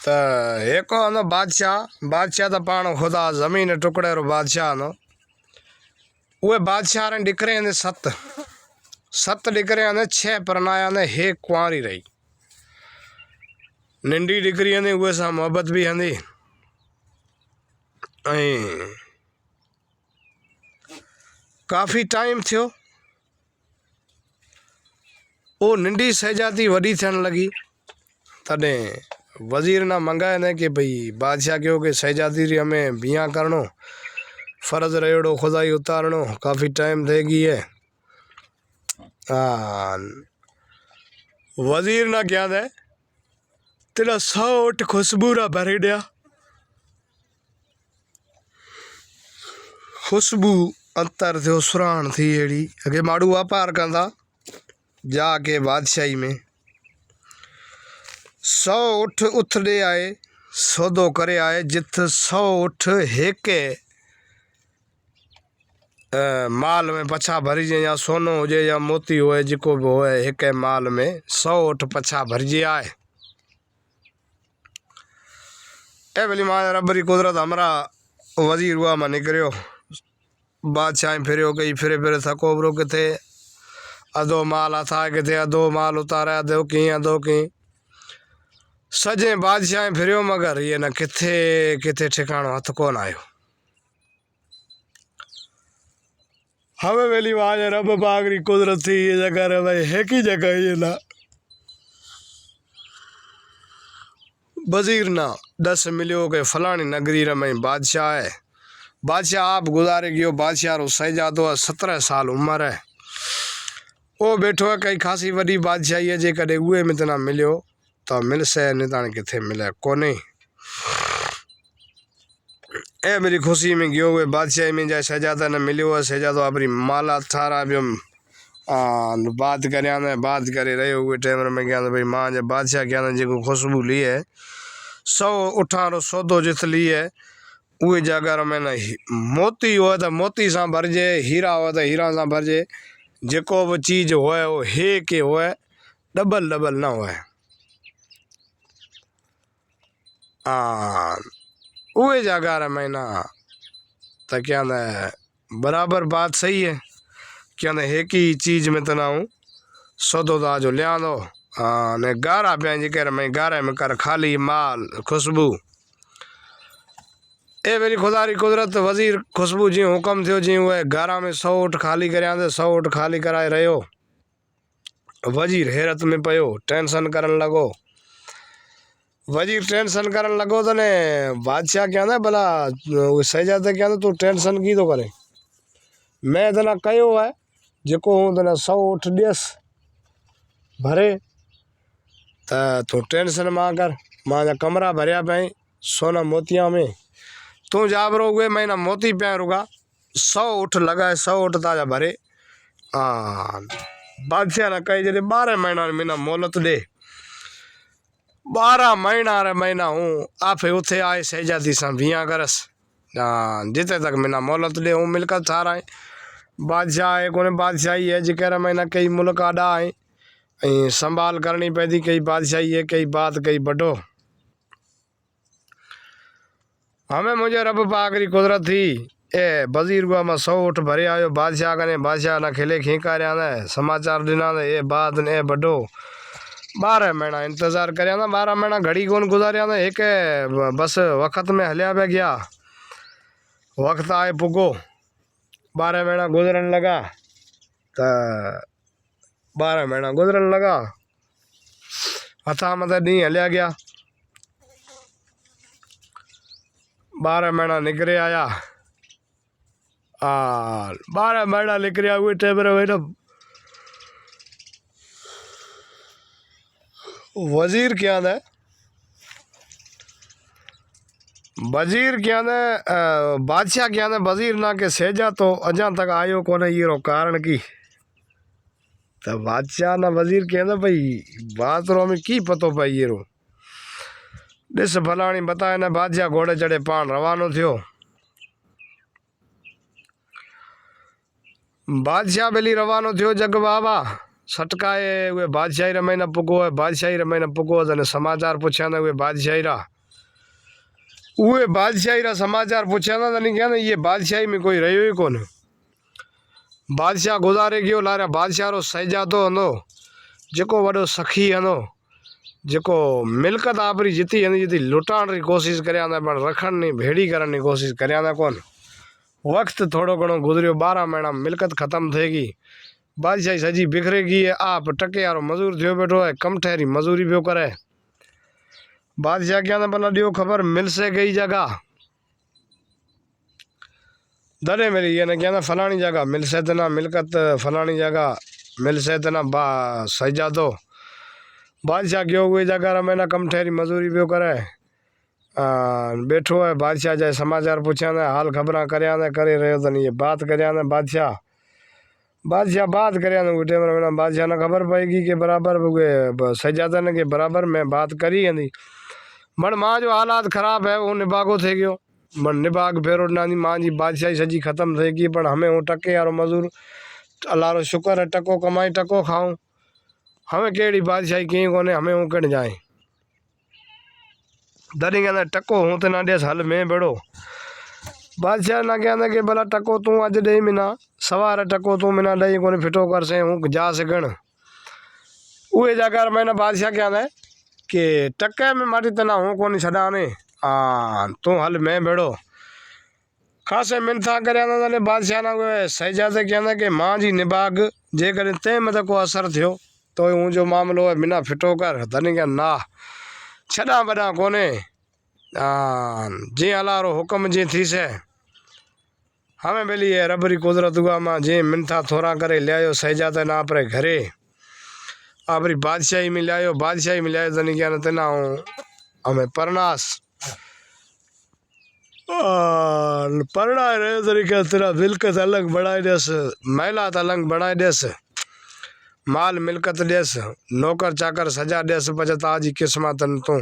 तो एक आंदो बादशाह बादशाह तो पाण खुदा ज़मीन टुकड़े रो बादशाह आंदो उहे बादशाह रे डिकरे आंदे सत डिकरे आंदे 6 परनाया आंदे 1 कुंवारी रही नंढी डिकरी आंदे उहे सां मोहब्बत भी आंदी काफ़ी टाइम थियो वो नंढी शहजादी वडी थियण लगी तॾहिं वज़ीर ना मंगाए ने कि भाई बादशाह कहो कि शहजादी री हमें बिया करणो फ़र्ज़ रहेड़ो खुदाई उतारणो काफ़ी टाइम थे गई है। वज़ीर ना क्या दे तेरा 100 ऊँट खुशबू रा भरे दिया खुशबू अंतर थियो सुराण थी अड़ी अगे माड़ू वापार कंदा जाके बादशाही में 100 ऊँट उथड़े आए सौदो करे आए जिथ 100 ऊँट हेके माल में पछा भरिजे या सोनो हुजे या मोती होए जिको भी होए हेके माल में 100 ऊँट पछा भरिजे आए ए भली मां रबरी कुदरत हमरा वज़ीर हुआ में निकरियो बादशाह फिरियो कई फिरे फिरे थको बरो किथे अधो माल हथा किथे अधो माल उतारे अधो की सजे बादशाह फिरियो मगर ये न किथे किथे ठिकाणो हथ कोन आयो हमें वेली वाज रब बागरी कुदरत थी ये जगह रे भाई है की जगह ये ना वज़ीर ना 10 मिलियो के फलानी नगरी रे में बादशाह है बादशाह आप गुजारे गयो बादशाह रो शहजादो 17 साल उम्र है वो बैठो है कई खासी वडी बादशाही है जे कदे उहे में तना मिलियो तो मिल से नितान किथे मिले कोने ए मेरी खुशी में गयो हुए बादशाही में जाए शहजादा ने मिलियो है शहजादो अपनी माला थारा भी बात करे रहे हुए टाइम में क्या भाई मां जे बादशाह क्या जो खुशबू ली है 100 ऊँठा रो सौदो जिथ ली है उहे जगह में न मोती हो तो मोती से भरजे हीरा हो तो हीरा से भरजे जेको भी चीज होए वो हे के होए डबल डबल ना होए उहे जगह में ना तो क्या बराबर बात सही है क्या एक ही चीज में तनाऊँ सौदो दा जो लिया दो ने गारा पे कर मैं गारे में कर खाली माल खुशबू ए मेरी खुदारी कुदरत वज़ीर खुशबू जी हुक्म थियो जी वह गारा में 100 ऊँट खाली करया 100 ऊँट खाली कराए रहो वज़ीर हैरत में पयो टेंशन करन लगो वज़ीर टेंशन करन लगो तो ने बादशाह क्या ना भला शहजादा क्या तू टेंशन की तो करे मैं तना कयो है जेको हूँ तना 100 ऊँट दियस भरे तू टेंशन मां कर मां जा कमरा भरिया पे सोना मोतिया में तू जाबरो हुए महीना मोती पे रुगा 100 ऊँट लगाए 100 ऊँट ताजा भरे बादशाह ने कही जरे 12 महीना मोहलत दे 12 महीना हूँ आप उथे आए शहजादी सा बिया करस जिते तक महीना मोहलत दे हूँ मिलकत थारा है बादशाह है कोने बादशाही है जिकर महीना कई मुल्क आडा है संभाल करनी पैदी कई बादशाही है कई बात कई बड़ो हमें मुझे रब पाकरी कुदरत थी ए वज़ीर हुआ मैं 100 ऊँट भरे आयो बादशाह कने बादशाह ना खिले खींकारिया ने समाचार दिना ने ये बात ने बड़ो 12 महीना इंतजार करया ना 12 महीना घड़ी कौन गुजारिया ना एक बस वक्त में हलिया पे गया वक्त आए पुगो 12 महीना गुजरन लगा तो 12 महीना गुजरन लगा हथा मतलब डी हलिया गया 12 महीना निकरे आया 12 महीना निकरिया हुए टेबरे हुए ना वज़ीर क्या है बादशाह क्या है वज़ीर ना के सेजा तो अजा तक आयो कोने ये कारण की तो बादशाह ना वज़ीर क्या भाई बात रो में की पतो पाई ये रो दिस फलानी बताए ना बादशाह घोड़े चढ़े पान रवानो थियो बादशाह बेली रवानो थियो जग बाबा सटकाए वे बादशाही रा महीना पुगो है, बादशाही रा महीना पुगो तने समाचार पुछ्या वे बादशाही रा, वे बादशाही रा समाचार पुछ्या तने क्या ये बादशाही में कोई रहो ही कोन। बादशाह गुजारे गयो लारा बादशाह रो शहजादो हंदो जेको वडो सखी हंदो जेको मिलकत आपरी जिती हंदी जिती लुटाण री कोशिश करया पण रखण नी भेड़ी करण री कोशिश करया कोन। वक्त थोड़ो घणो गुजरियो, 12 महीना मिलकत खत्म थेगी, बादशाही सजी बिखरेगी है। आप टके यारो मजूर थियो बैठो है, कम ठहरी मजूरी पियो करे। बादशाह क्या भला दियो खबर मिल से गई जगह दरे मेरी ये ने क्या फलानी जगह मिल से तना मिलकत फलानी जगह मिल से तना बा सजादो। बादशाह गयो हुए जगह रा महीना कम ठहरी मजूरी पियो करे। बैठो है बादशाह जाए समाचार पूछा ने हाल खबर करया ने करे रहो तनी ये बात करया ने बादशाह बात करया ने टाइम महीना बादशाह ने खबर पाएगी कि बराबर सजादा ने के बराबर मैं बात करी हंदी बण मां जो हालात खराब है वो निभागो थे गयो। बण निभाग फेरो नानी मां जी बादशाही सजी खत्म थेगी पण हमें वो टके यारो मजूर अल्लाह रो शुक्र है टको कमाई टको खाऊं, हमें केड़ी बादशाही कहीं कोने हमें वो कण जाए। दरी कहना टको हूँ तो ना डेस हल में बड़ो। बादशाह ना कहना कि भला टको तू अज दे मिना सवार टको तू मिना दई कोने फिटो कर से हूँ जा सगण। उहे जगह मैंने बादशाह कहना है कि टके में माटी तना हूँ कोनी छड़ाने तू हल में बड़ो। खासे मिनता कर बादशाह ना शहजादे कहना कि मां जी निभाग जे करे ते मत को असर थियो तो हूँ जो मामलो है मिना फिटो कर। तनी क्या ना छड़ा बड़ा कोने जी अल्लाह रो हुक्म जी थी से हमें बेली है रबरी कुदरत हुआ मां जी मिनथा थोड़ा करे लियायो शहजादे ना अपने घरे अपनी बादशाही में लियायो तनी क्या तना हमें परनास परना रहे तरीके तेरा मिलकत अलग बढ़ाई देस महिलात अलग बढ़ाई देस माल मिलकत देस नौकर चाकर सजा देस बचत आज किस्मत तू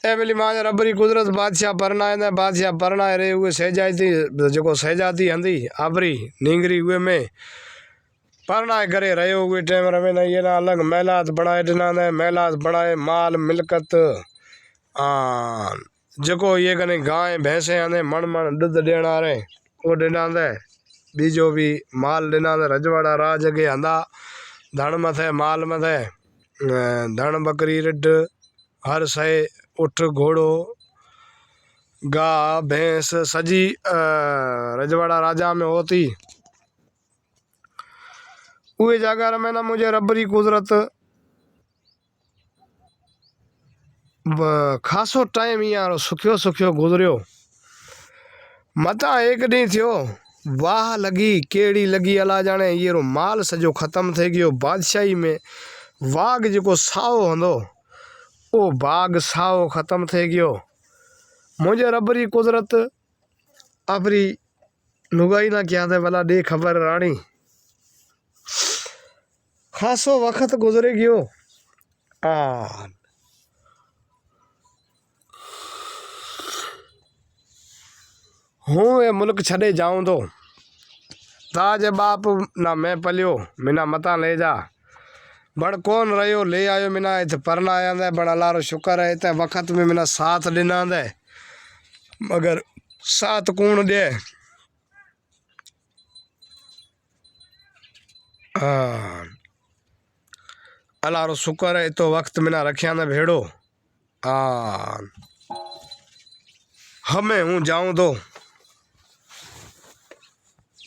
ए मिली मां रबरी कुदरत बादशाह परनाए रहे हुए सहजाती जो सहजाती हंदी आबरी नींगरी हुए में परनाए करे रहे हुए टाइम रवे ना ये ना अलग महिलात बनाए दिना ने महिलात बनाए माल मिलकत जो ये कने गाय भैंसे आने मन मन दूध देना रहे वो देना दे बीजो भी माल देना दे रजवाड़ा राज के हंदा धन मथे माल मथे धन बकरी रिड हर शय उठ घोड़ो गा भैंस सजी रजवाड़ा राजा में होती। उहे जगह में ना मुझे रबरी कुदरत खासो टाइम यार सुखियो गुजरियो मता एक डी थियो वाह लगी केड़ी लगी अला जाने ये रो माल सजो खत्म थे गयो। बादशाही में वाघ जो साओ हंदो ओ बाघ साओ खत्म थे गयो। मुझे रबरी कुदरत अपनी लुगाई ना क्या थे भला दे खबर रानी खासो वक्त गुजरे गयो। हूँ ये मुल्क छड़े जाऊं तो ताज बाप ना मैं पलियो मिना मता ले जा बड़ कौन रहो ले आयो मिना इत परना आया दे बड़ा लारो शुक्र है इत वक्त में मिना साथ दिना दे मगर साथ कौन दे अल्लाह रो शुक्र है तो वक्त मिना रखिया ने भेड़ो हमें हूँ जाऊं तो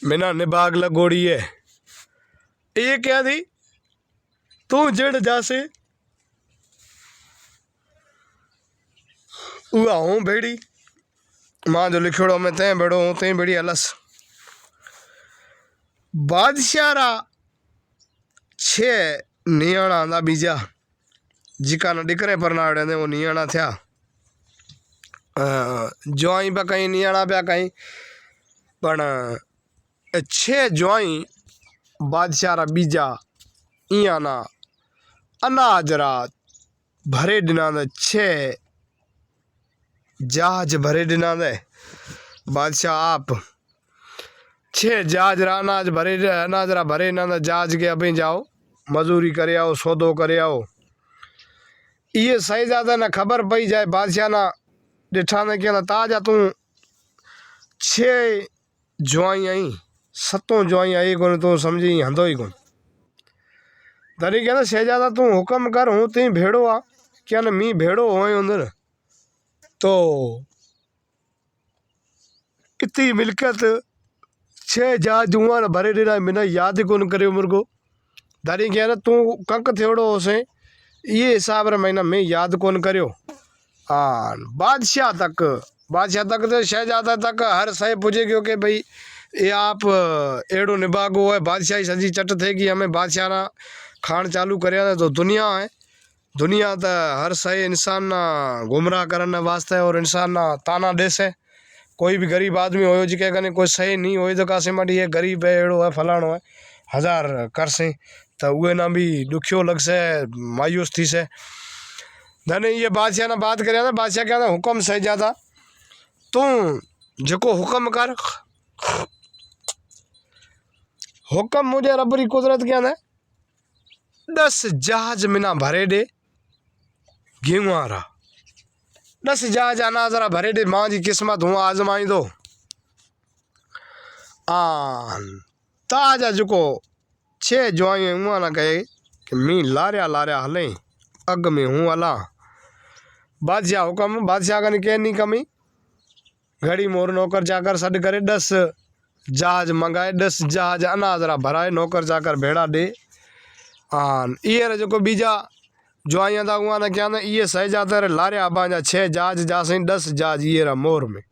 मिना निभाग लगोड़ी है ये क्या थी तू जड़ जासे उआ हूँ भेड़ी मां जो लिखोड़ो में ते बेड़ो हूँ ते बेड़ी अलस बादशाह रा 6 नियाणा आंदा बीजा जिका न डिकरे पर नाड़े ने वो नियाणा थया ज्वाई पे कहीं नियाणा पे कहीं पण 6 ज्वाई बादशाह रा बीजा इया ना अनाज रा भरे दिना दे 6 जहाज भरे दिना दे बादशाह आप छे जहाज रा अनाज रा भरे ना जहाज के अभी जाओ मजूरी करे आओ सौदो करे आओ। ये शहजादा ने खबर पई जाए बादशाह ना डिठा ने कहना ताजा तू छे जुआई आई सतों जुआई आई कोन तू समझी हंदो ही कोन। दरी कहना शहजादा तू हुक्म कर हूँ ती भेड़ो आ क्या न मी भेड़ो हो अंदर तो इतनी मिलकत छे जहाज जुआ न भरे डेरा मैंने याद ही कोन करे मेरे को। दरी कहना तू कंक थोड़ो होसे ये हिसाब रे महीना मैं याद कोन करियो। हाँ बादशाह तक तो शहजादा तक हर सही पूछे क्योंकि भाई ये आप एड़ो निभागो है बादशाही सजी चट थे कि हमें बादशाह ना खान चालू कर तो दुनिया तो हर सही इंसान ना गुमराह करने वास्ते और इंसान ना ताना देसे। कोई भी गरीब आदमी हो जी कहे कोई सही नहीं हो तो कासे माटी ये गरीब है एड़ो है फलाणो है हजार कर से तो वे ना भी दुखियो लग से मायूस थी से। धने ये बादशाह ना बात करे ना बादशाह कहना हुक्म शहजादा तू जो हुक्म कर हुक्म मुझे रबरी कुदरत क्या ना 10 जहाज मिना भरे दे गेहूं 10 जहाज अनाज रा भरे दे मां जी किस्मत हूँ आजमाई दो। ताजा जो 6 जुआई हुआ ना कहे कि मी लारिया हले अग में हूँ अला। बादशाह हुक्म बादशाह का कह नहीं कमी घड़ी मोर नौकर जाकर सड करे 10 जहाज मंगाए 10 जहाज अनाज रा भराए नौकर जाकर भेड़ा दे। ये जो बीजा जुआइया था हुआ ना क्या ना ये शहजादा रे लारिया बांजा 6 जहाज जासे 10 जहाज ये रा मोर में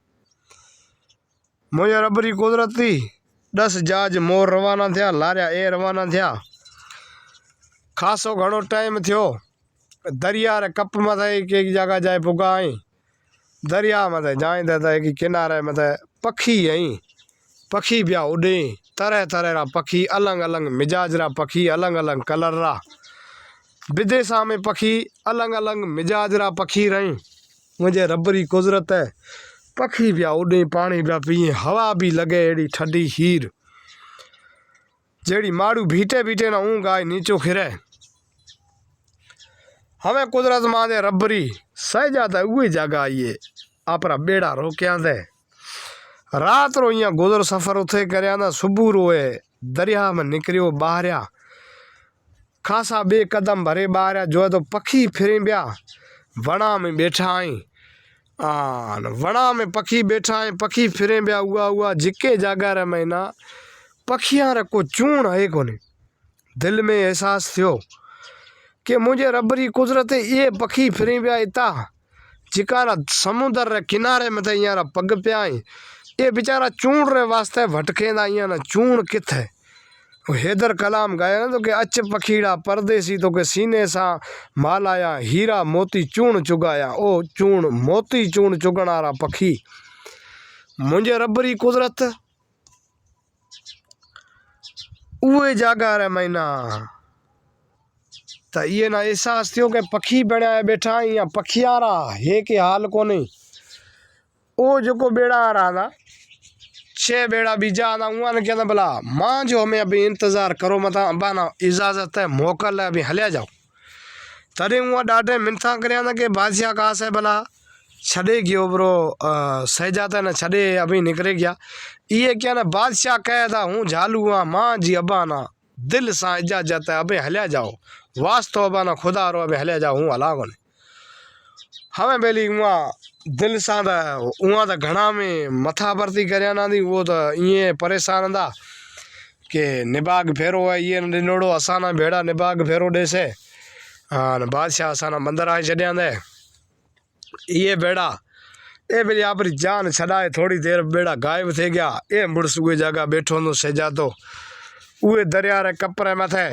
मुझे रबरी कुदरत थी 10 जहाज मोर रवाना थे लारिया ए रवाना थे। खासो घणो टाइम थियो दरिया रे कप मत एक जगह जाए पुगा आई दरिया मत जाए था कि किनारे मत पखी आई पखी पिया उड़े तरह तरह रा पखी अलग अलग मिजाज रा पखी अलग अलग कलर रा विदेशा में पखी अलग अलग मिजाज रा पखी रही। मुझे रबरी कुदरत है पखी पिया उड़े पानी पिया पिए हवा भी लगे एड़ी ठंडी हीर जेड़ी माड़ू भीटे भीटे ना ऊँग आए नीचो खिरे। हमें कुदरत मां दे रबरी शहजादा उही जगह आइए अपना बेड़ा रोकिया दे रात रो यहाँ गुजर सफर उथे करया ना सुबह रोए दरिया में निकरियो बाहरिया खासा 2 कदम भरे बाहरिया जो तो पखी फिरे बिया वणा में बैठा आई वणा में पखी बैठा आई पखी फिरे बिया हुआ जिके जगह रे महीना पखियां रे को चूण है कोने दिल में एहसास थियो कि मुझे रबरी कुदरत ये पखी फिरे बिया इता जिकारा समुद्र रे किनारे में यहाँ पग पिया आई ये बेचारा चूण रे वास्ते भटकेंदा यहाँ ना चूण किथे हैदर कलाम गाया ना तो के अच पखीड़ा परदेसी तो के सीने सा माल आया हीरा मोती चूण चुगाया ओ चूण मोती चूण चुगणारा पखी मुझे रबरी कुदरत उहे जगह रे महीना तो ये ना एहसास थियो के पखी बना बैठा यहाँ पखियारा हे के हाल को नहीं ओ जो बेड़ा आ रहा था 6 बेड़ा बीजा आना हुआ ना क्या भला मां जो हमें अभी इंतजार करो मत अबाना इजाजत है मोकल है अभी हलिया जाओ तरे हुआ डाटे मिनता कर ना कि बादशाह कहा से भला छड़े गयो ब्रो शहजादा ने छड़े अभी निकले गया ये क्या ना बादशाह कह था हूँ झालू हुआ मां जी अबाना दिल सा इजाजत है अभी हलिया जाओ वास्तव अबाना खुदा रो अभी हलिया जाओ हूँ अलागो ने हमें बेली हुआ दिल सा उहाँ तो घना में मथा भर्ती करया ना थी वो तो ये परेशान था कि निबाग फेरो है ये निनोड़ो असाना भेड़ा निबाग फेरो दे से हाँ बादशाह असाना मंदिर आए छड़िया दे ये बेड़ा ए बेली आपरी जान छड़ाए थोड़ी देर बेड़ा गायब थे गया ए मुड़स उहे जगह बैठो नो सजातो उहे दरिया रे कपरे मथे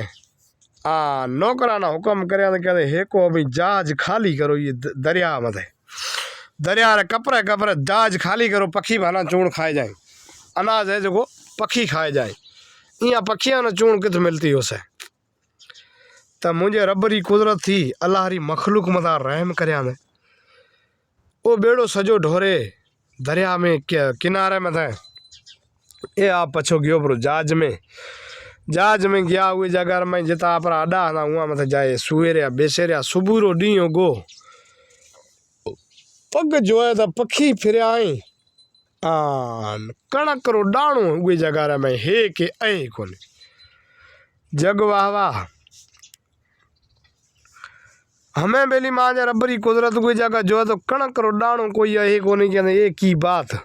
नौकराना हुक्म करया कहते हेको अभी जहाज खाली करो ये दरिया मथे दरिया रे कपरे कपरे जहाज खाली करो पखी भाना चूण खाए जाए अनाज है जो पखी खाए जाए यहाँ पखियां ने चूण कित मिलती हो से तो मुझे रबरी कुदरत थी अल्लाह री मखलूक मता रहम करया ने वो बेड़ो सजो ढोरे दरिया में किनारे में थे ये आप पछो गयो पर जहाज में गया हुए जगह में जिता आप अड्डा हंदा हुआ मत जाए सुए रहा बेसे रहा सुबह रो ॾींहुं गो पग जो है तो पखी फिर आई आन कणक रो डाणो उहे जगह में हे के ऐं कोने जग वाह वाह हमें बेली मां जा रबरी कुदरत कोई जगह जो है तो कणक रो डाणो कोई है कोनी कहने एक ही बात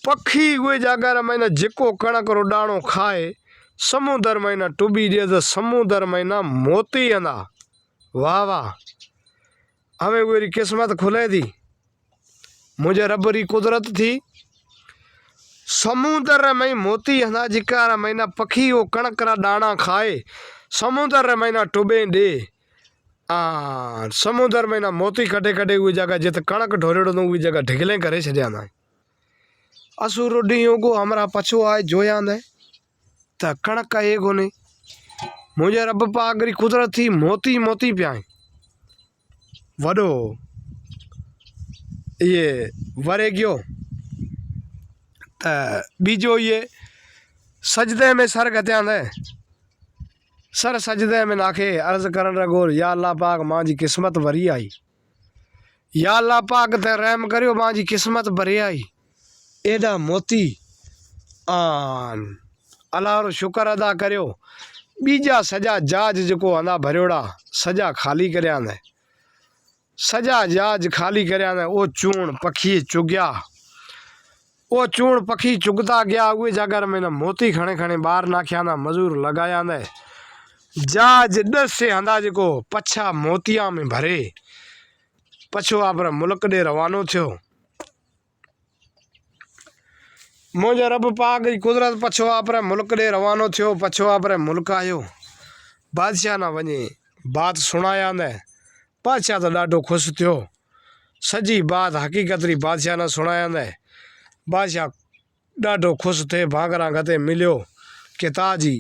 पखी उहे जगह में न जेको कणक रो डाणो खाए समुद्र में न टुबी दे तो समुद्र में न मोती अंदा वाह वाह हमें कोई किस्मत खुले थी मुझे रबरी कुदरत थी समुद्र में मोती हंदा जिकार में न पखी वो कणक रा दाना खाए समुद्र में न टुबे दे समुद्र में न मोती कटे कटे हुई जगह जित कणक ढोरेड़ो तो हुई जगह ढिगले करे छॾिया असुर ॾींहुं को हमारा पछो आए जोया न त कणक ये कोने मुझे रब पागरी कुदरत थी मोती मोती पियाए वडो ये वरे गयो त बीजो ये सजदे में सर गत्या न सर सजदे में नाखे अर्ज करन रगोर या अल्लाह पाक मां जी किस्मत भरी आई या अल्लाह पाक ते रहम करियो मां जी किस्मत भरी आई एडा मोती आन अल्लाह रो शुक्र अदा करियो बीजा सजा जहाज जो अंदा भरियोड़ा सजा खाली करया न सजा जहाज खाली करया न ओ चूण पखी चुग्या ओ चूण पखी चुगता गया उहे जगह में न मोती खणे खणे बाहर नाख्या न मजूर लगाया न जहाज 10 से हंदा जो पछा मोतिया में भरे पछो आप मुल्क दे रवानो थियो मुझे रब पाक की कुदरत पछो आप मुल्क दे रवानो थियो पछो आप मुल्क आयो बादशाह ना वने बात सुनाया न बादशाह तो ॾाढो खुश थियो सजी बात हकीकत री बादशाह ने सुनाया न बादशाह ॾाढो खुश थे भागरा गते मिलियो कि ताजी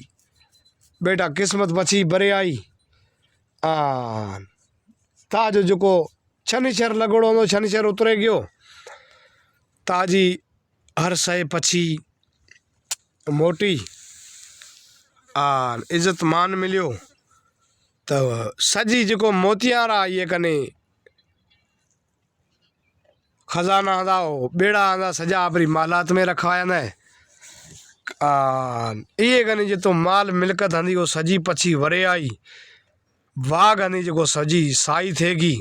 बेटा किस्मत बची भरे आई ताजो जो शनिचर लगड़ो हो शनिचर उतरे गयो ताजी हर शइ पछी मोटी इज्जत मान मिलियो तो सजी जो मोतियारा ये कने खजाना हंदा बेड़ा हंदा सजा अपनी मालात में रखवाया न ये कने जो माल मिलकत हंदी वो सजी पछी वरे आई वाघ हंदी जो सजी साई थेगी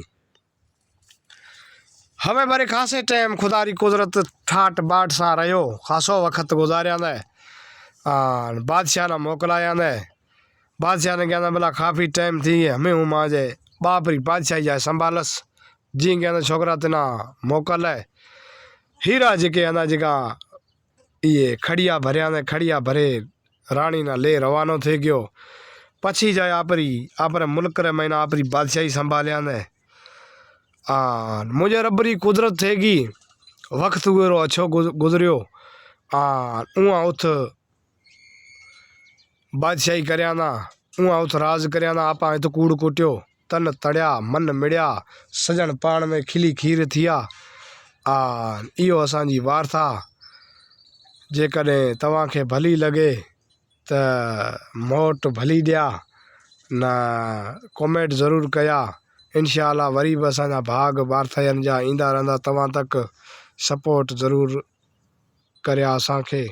हमें बारे खासे टाइम खुदा री कुदरत ठाट बाट सा रहो खासो वक्त गुजारिया न बादशाह ने मोकलाया न बादशाह ने कहना भला काफ़ी टाइम थी हमें हूँ मां जे बाप री बादशाही जाए संभालस जी कहना छोकरा तना मोकल है हीरा जेके अना जेका ये खड़िया भरिया न खड़िया भरे रानी ना ले रवानो थे गयो पछी जाए आपरे मुल्क रे महीना आपरी बादशाही संभालिया न मुझे रबरी कुदरत थेगी वक्त हुए अच्छो गुजरियो उहाँ उथ बादशाही करया ना उहाँ उथ राज करया ना आपा हित कूड़ कुटियो तन तड़िया मन मिड़िया सजन पाण में खिली खीर थिया इहो असांजी वार्ता जेकॾहिं तव्हांखे भली लगे त मोट भली दिया ना कमेंट ज़रूर कया इंशाअल्लाह वरी भी असांजा भाग वार्ताउनि जा ईंदा रहंदा तव्हां तक सपोर्ट ज़रूर करिया असांखे।